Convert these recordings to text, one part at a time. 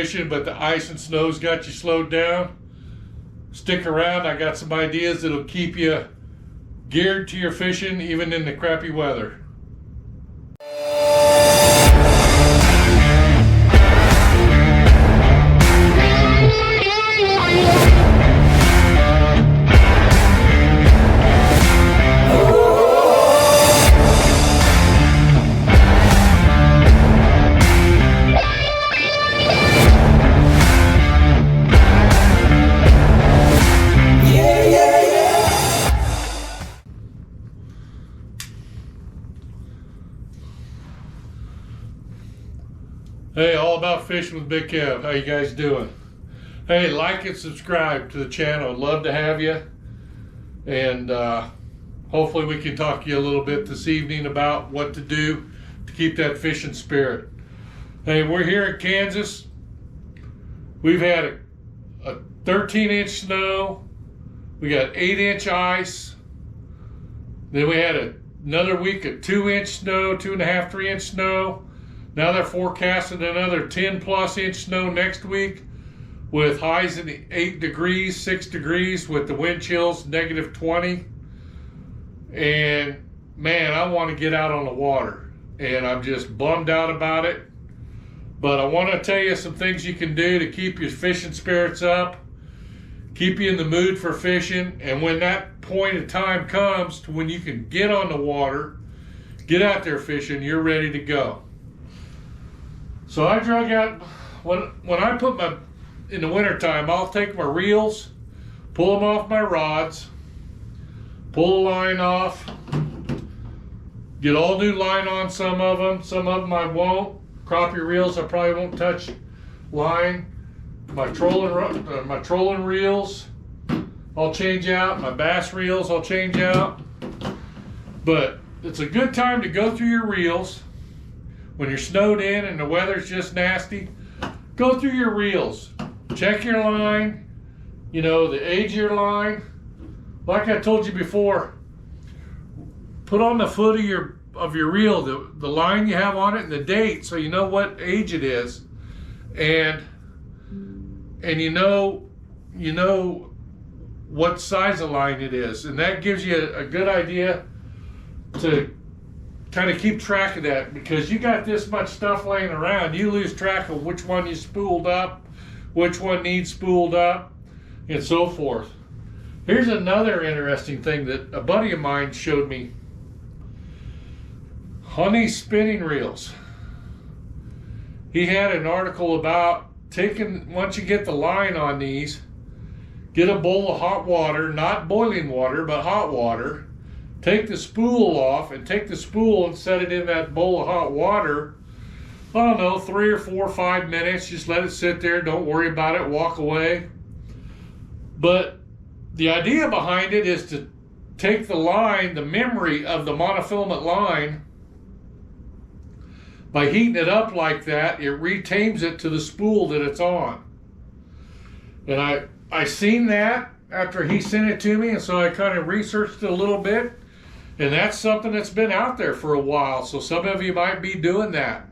fishing, but the ice and snow's got you slowed down. Stick around. I got some ideas that'll keep you geared to your fishing even in the crappy weather. Hey, all about fishing with Big Kev. How you guys doing? Hey, like and subscribe to the channel. I'd love to have you. And hopefully we can talk to you a little bit this evening about what to do to keep that fishing spirit. Hey, we're here in Kansas. We've had a 13-inch snow. We got 8-inch ice. Then we had another week of 2-inch snow, 2.5, 3-inch snow. Now they're forecasting another 10+ inch snow next week with highs in the 8 degrees, 6 degrees with the wind chills -20. And man, I want to get out on the water and I'm just bummed out about it. But I want to tell you some things you can do to keep your fishing spirits up, keep you in the mood for fishing. And when that point of time comes to when you can get on the water, get out there fishing, you're ready to go. So I drug out, when I put in the wintertime, I'll take my reels, pull them off my rods, pull the line off, get all new line on some of them I won't. Crappie reels I probably won't touch line. My trolling reels I'll change out, my bass reels I'll change out. But it's a good time to go through your reels. When you're snowed in and the weather's just nasty, go through your reels. Check your line, you know, the age of your line. Like I told you before, put on the foot of your reel the line you have on it and the date so you know what age it is. And you know what size of line it is. And that gives you a good idea to kind of keep track of that, because you got this much stuff laying around, you lose track of which one you spooled up, which one needs spooled up, and so forth. Here's another interesting thing that a buddy of mine showed me. On these spinning reels, he had an article about once you get the line on these, get a bowl of hot water, not boiling water, but hot water. Take the spool off and take the spool and set it in that bowl of hot water. I don't know, 3 or 4 or 5 minutes. Just let it sit there. Don't worry about it. Walk away. But the idea behind it is to take the line, the memory of the monofilament line, by heating it up like that, it retames it to the spool that it's on. And I seen that after he sent it to me, and so I kind of researched it a little bit. And that's something that's been out there for a while, so some of you might be doing that.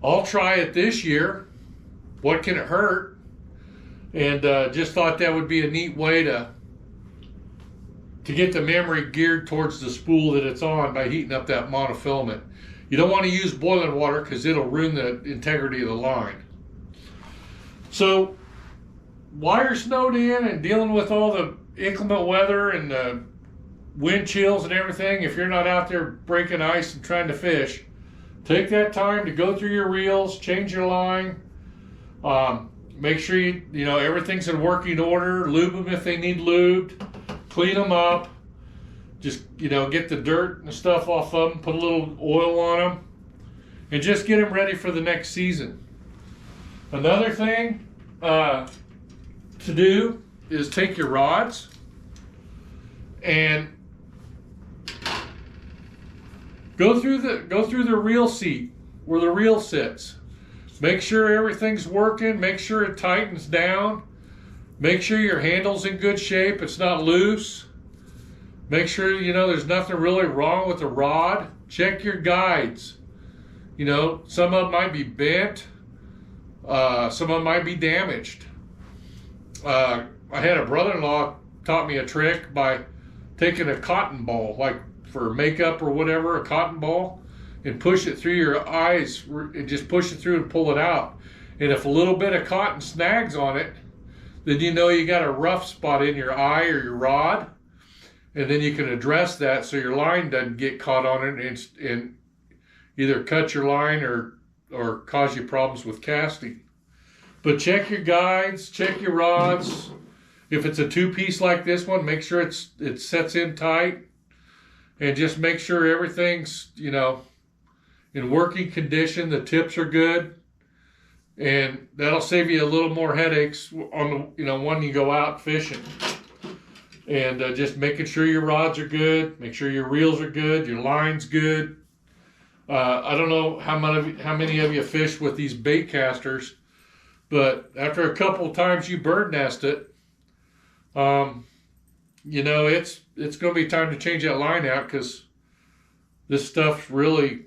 I'll try it this year. What can it hurt? And just thought that would be a neat way to get the memory geared towards the spool that it's on by heating up that monofilament. You don't want to use boiling water because it'll ruin the integrity of the line. So while you're snowed in and dealing with all the inclement weather and the wind chills and everything, if you're not out there breaking ice and trying to fish, take that time to go through your reels, change your line, make sure you know everything's in working order, lube them if they need lubed, clean them up, just get the dirt and the stuff off of them, put a little oil on them, and just get them ready for the next season. Another thing to do is take your rods and go through the reel seat where the reel sits. Make sure everything's working. Make sure it tightens down. Make sure your handle's in good shape. It's not loose. Make sure there's nothing really wrong with the rod. Check your guides. Some of them might be bent. Some of them might be damaged. I had a brother-in-law taught me a trick by taking a cotton ball, like for makeup or whatever, a cotton ball, and push it through your eyes, and just push it through and pull it out. And if a little bit of cotton snags on it, then you know you got a rough spot in your eye or your rod, and then you can address that so your line doesn't get caught on it and either cut your line or cause you problems with casting. But check your guides, check your rods. If it's a two-piece like this one, make sure it sets in tight, and just make sure everything's, in working condition. The tips are good, and that'll save you a little more headaches on the, when you go out fishing. And just making sure your rods are good, make sure your reels are good, your line's good. I don't know how many of you fish with these bait casters, but after a couple of times you bird nest it, it's going to be time to change that line out, because this stuff really,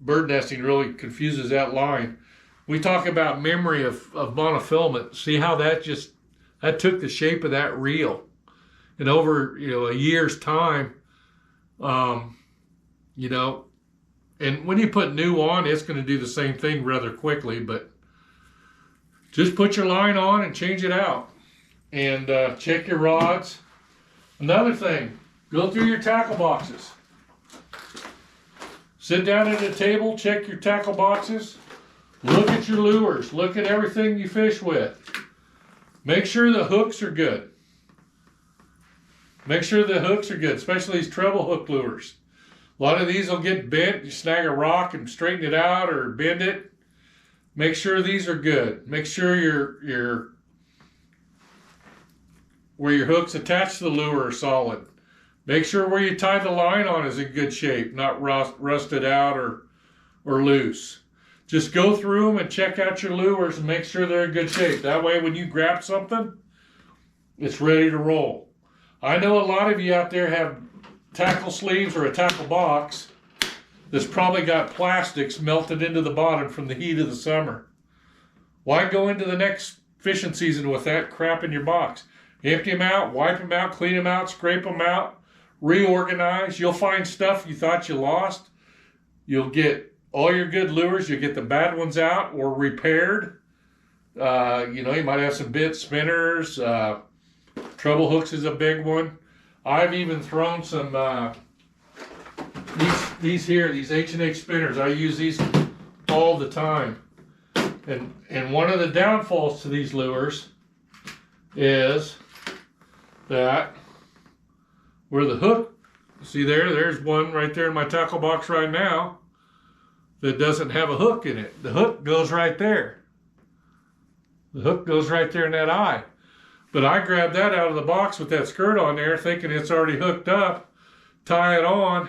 bird nesting really confuses that line. We talk about memory of monofilament. See how that took the shape of that reel. And over, a year's time, and when you put new on, it's going to do the same thing rather quickly, but just put your line on and change it out. And check your rods. Another thing, go through your tackle boxes. Sit down at a table, check your tackle boxes, look at your lures, look at everything you fish with. Make sure the hooks are good. Make sure the hooks are good, especially these treble hook lures. A lot of these will get bent. You snag a rock and straighten it out or bend it. Make sure these are good. Make sure where your hooks attach to the lure are solid. Make sure where you tie the line on is in good shape, not rusted out or loose. Just go through them and check out your lures and make sure they're in good shape. That way when you grab something, it's ready to roll. I know a lot of you out there have tackle sleeves or a tackle box that's probably got plastics melted into the bottom from the heat of the summer. Why go into the next fishing season with that crap in your box? Empty them out, wipe them out, clean them out, scrape them out, reorganize. You'll find stuff you thought you lost. You'll get all your good lures. You'll get the bad ones out or repaired. You might have some bit spinners. Treble hooks is a big one. I've even thrown some these H&H spinners. I use these all the time. And one of the downfalls to these lures is that where the hook, see there's one right there in my tackle box right now that doesn't have a hook in it. The hook goes right there. The hook goes right there in that eye. But I grabbed that out of the box with that skirt on there thinking it's already hooked up, tie it on,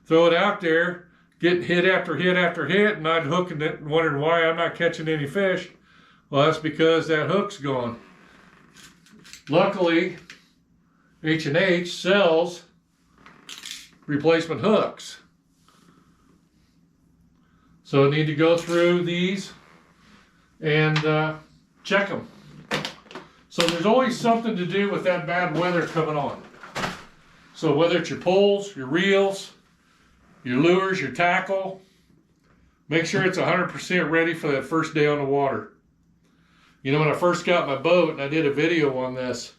throw it out there, get hit after hit after hit, and I'd hooking it and wondering why I'm not catching any fish. Well, that's because that hook's gone. Luckily, H&H sells replacement hooks. So I need to go through these and check them. So there's always something to do with that bad weather coming on. So whether it's your poles, your reels, your lures, your tackle, make sure it's 100% ready for that first day on the water. When I first got my boat, and I did a video on this,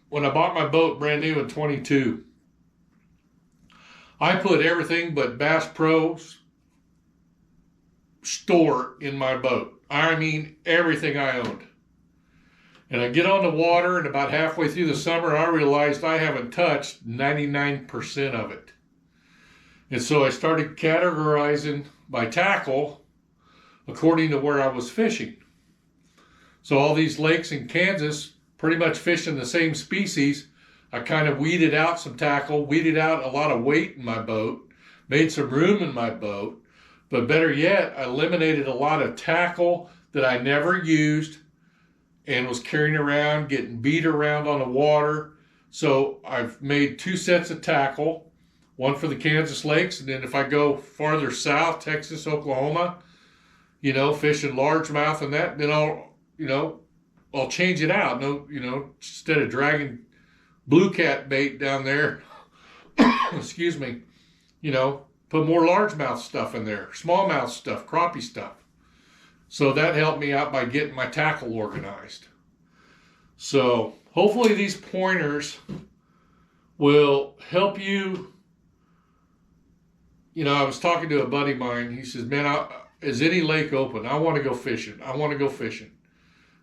when I bought my boat brand new in 22, I put everything but Bass Pro's store in my boat. I mean, everything I owned. And I get on the water, and about halfway through the summer, I realized I haven't touched 99% of it. And so I started categorizing my tackle according to where I was fishing. So all these lakes in Kansas, pretty much fishing the same species, I kind of weeded out some tackle, weeded out a lot of weight in my boat, made some room in my boat. But better yet, I eliminated a lot of tackle that I never used and was carrying around, getting beat around on the water. So I've made 2 sets of tackle, one for the Kansas lakes, and then if I go farther south, Texas, Oklahoma, fishing largemouth and that, then I'll change it out. No, instead of dragging blue cat bait down there, excuse me, put more largemouth stuff in there, smallmouth stuff, crappie stuff. So that helped me out by getting my tackle organized. So hopefully these pointers will help you. I was talking to a buddy of mine. He says, man, is any lake open? I want to go fishing.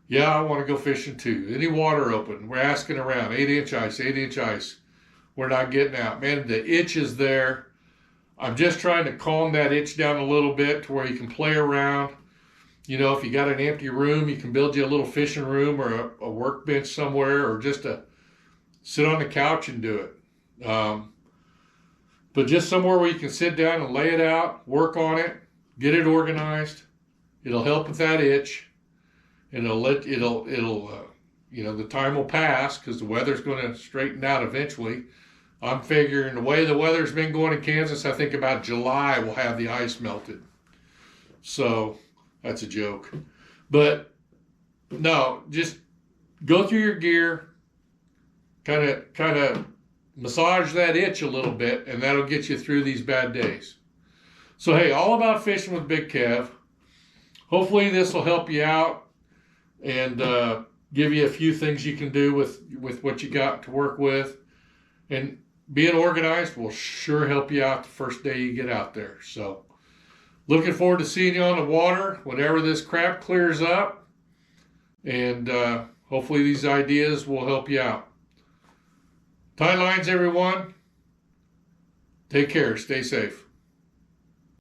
Yeah, I want to go fishing too. Any water open? We're asking around. 8-inch ice, 8-inch ice. We're not getting out. Man, the itch is there. I'm just trying to calm that itch down a little bit to where you can play around. If you got an empty room, you can build you a little fishing room or a workbench somewhere, or just sit on the couch and do it. But just somewhere where you can sit down and lay it out, work on it, get it organized. It'll help with that itch. And the time will pass because the weather's going to straighten out eventually. I'm figuring the way the weather's been going in Kansas, I think about July we'll have the ice melted. So that's a joke. But no, just go through your gear, kind of massage that itch a little bit, and that'll get you through these bad days. So hey, all about fishing with Big Kev. Hopefully this will help you out and give you a few things you can do with what you got to work with. And being organized will sure help you out the first day you get out there. So looking forward to seeing you on the water whenever this crap clears up. And hopefully these ideas will help you out. Tie lines, everyone. Take care. Stay safe.